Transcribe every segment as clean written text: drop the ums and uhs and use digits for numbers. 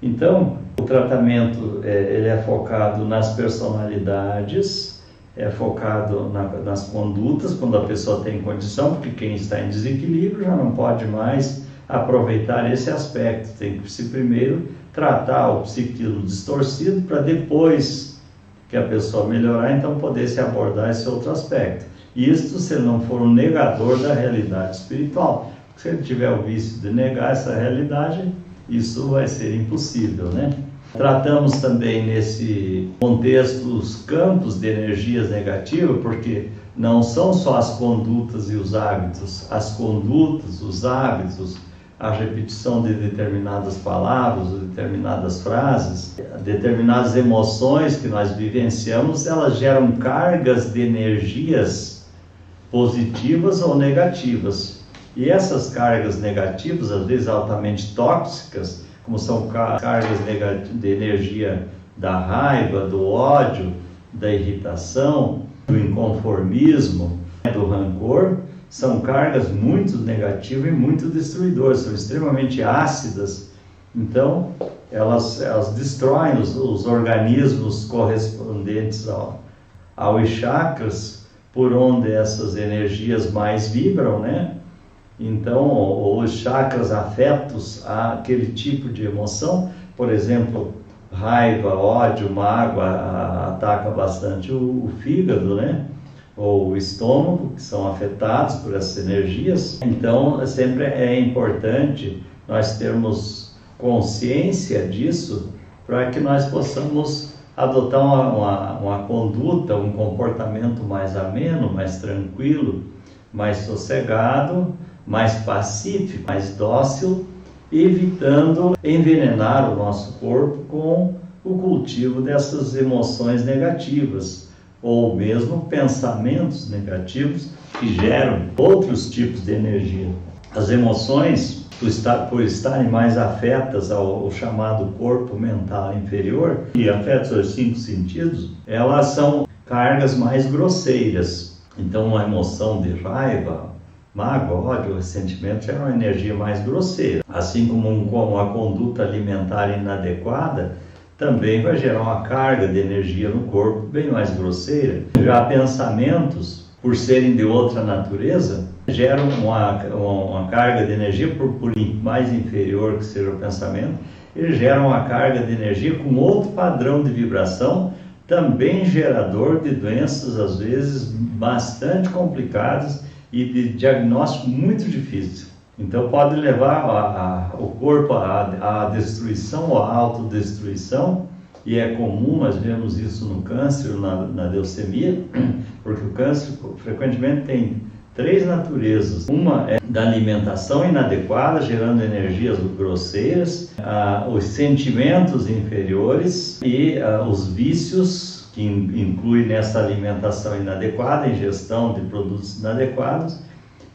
Então, o tratamento ele é focado nas personalidades, é focado nas condutas, quando a pessoa tem condição, porque quem está em desequilíbrio já não pode mais aproveitar esse aspecto. Tem que se primeiro tratar o psiquismo distorcido para depois que a pessoa melhorar, então poder se abordar esse outro aspecto. Isto se ele não for um negador da realidade espiritual. Se ele tiver o vício de negar essa realidade, isso vai ser impossível, né? Tratamos também nesse contexto os campos de energias negativas, porque não são só as condutas e os hábitos, as condutas, os hábitos, a repetição de determinadas palavras, determinadas frases, determinadas emoções que nós vivenciamos, elas geram cargas de energias positivas ou negativas. E essas cargas negativas, às vezes altamente tóxicas, como são cargas de energia da raiva, do ódio, da irritação, do inconformismo, do rancor, são cargas muito negativas e muito destruidoras, são extremamente ácidas. Então, elas destroem os organismos correspondentes aos chakras, por onde essas energias mais vibram, né? Então, os chakras afetos àquele tipo de emoção, por exemplo, raiva, ódio, mágoa, ataca bastante o fígado, né? Ou o estômago, que são afetados por essas energias. Então, sempre é importante nós termos consciência disso, para que nós possamos adotar uma conduta, um comportamento mais ameno, mais tranquilo, mais sossegado, mais pacífico, mais dócil, evitando envenenar o nosso corpo com o cultivo dessas emoções negativas, ou mesmo pensamentos negativos que geram outros tipos de energia. As emoções, por estarem mais afetas ao chamado corpo mental inferior, e afetas aos 5 sentidos, elas são cargas mais grosseiras. Então, uma emoção de raiva, mágoa, ódio, ressentimento é uma energia mais grosseira. Assim como uma conduta alimentar inadequada também vai gerar uma carga de energia no corpo bem mais grosseira. Já pensamentos, por serem de outra natureza, geram uma carga de energia, por mais inferior que seja o pensamento, eles geram uma carga de energia com outro padrão de vibração, também gerador de doenças, às vezes, bastante complicadas e de diagnóstico muito difícil. Então pode levar o corpo à destruição ou à autodestruição, e é comum, nós vemos isso no câncer, na leucemia, porque o câncer frequentemente tem 3 naturezas. Uma é da alimentação inadequada, gerando energias grosseiras, os sentimentos inferiores e os vícios, que incluem nessa alimentação inadequada, ingestão de produtos inadequados,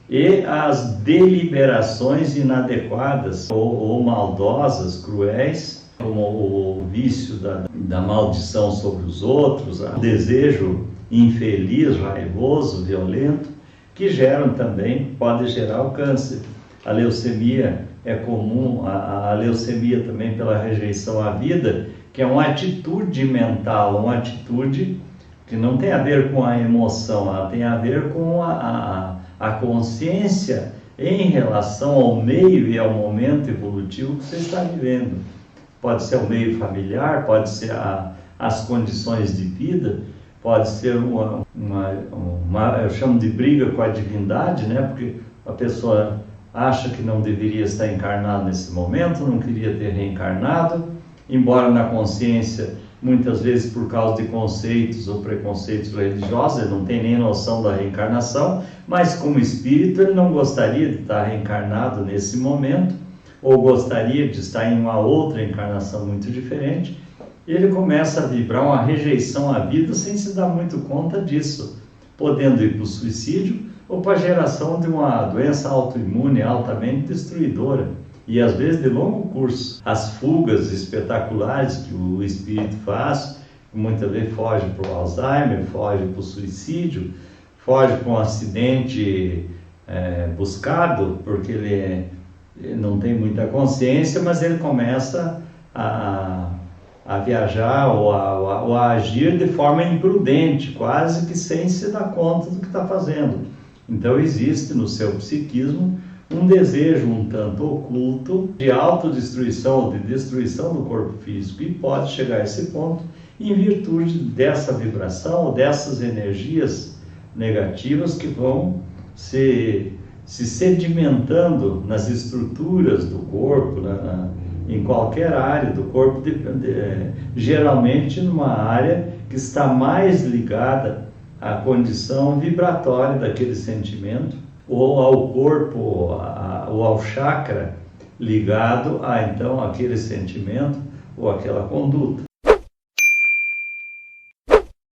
e as deliberações inadequadas ou maldosas, cruéis, como o vício da maldição sobre os outros, o desejo infeliz, raivoso, violento, que geram também, pode gerar o câncer. A leucemia é comum, a leucemia também pela rejeição à vida, que é uma atitude mental, uma atitude que não tem a ver com a emoção, ela tem a ver com a consciência em relação ao meio e ao momento evolutivo que você está vivendo. Pode ser o meio familiar, pode ser as condições de vida, pode ser eu chamo de briga com a divindade, né? Porque a pessoa acha que não deveria estar encarnado nesse momento, não queria ter reencarnado, embora na consciência, muitas vezes por causa de conceitos ou preconceitos religiosos, ele não tem nem noção da reencarnação, mas como espírito ele não gostaria de estar reencarnado nesse momento, ou gostaria de estar em uma outra encarnação muito diferente. Ele começa a vibrar uma rejeição à vida sem se dar muito conta disso, podendo ir para o suicídio ou para a geração de uma doença autoimune altamente destruidora, e às vezes de longo curso. As fugas espetaculares que o espírito faz, muitas vezes foge para o Alzheimer, foge para o suicídio, foge para um acidente buscado, porque ele não tem muita consciência, mas ele começa a viajar ou a agir de forma imprudente, quase que sem se dar conta do que está fazendo. Então existe no seu psiquismo um desejo um tanto oculto de autodestruição, de destruição do corpo físico, e pode chegar a esse ponto em virtude dessa vibração, dessas energias negativas que vão se sedimentando nas estruturas do corpo, em qualquer área do corpo, geralmente numa área que está mais ligada à condição vibratória daquele sentimento, ou ao corpo, ou ao chakra ligado a então aquele sentimento ou aquela conduta.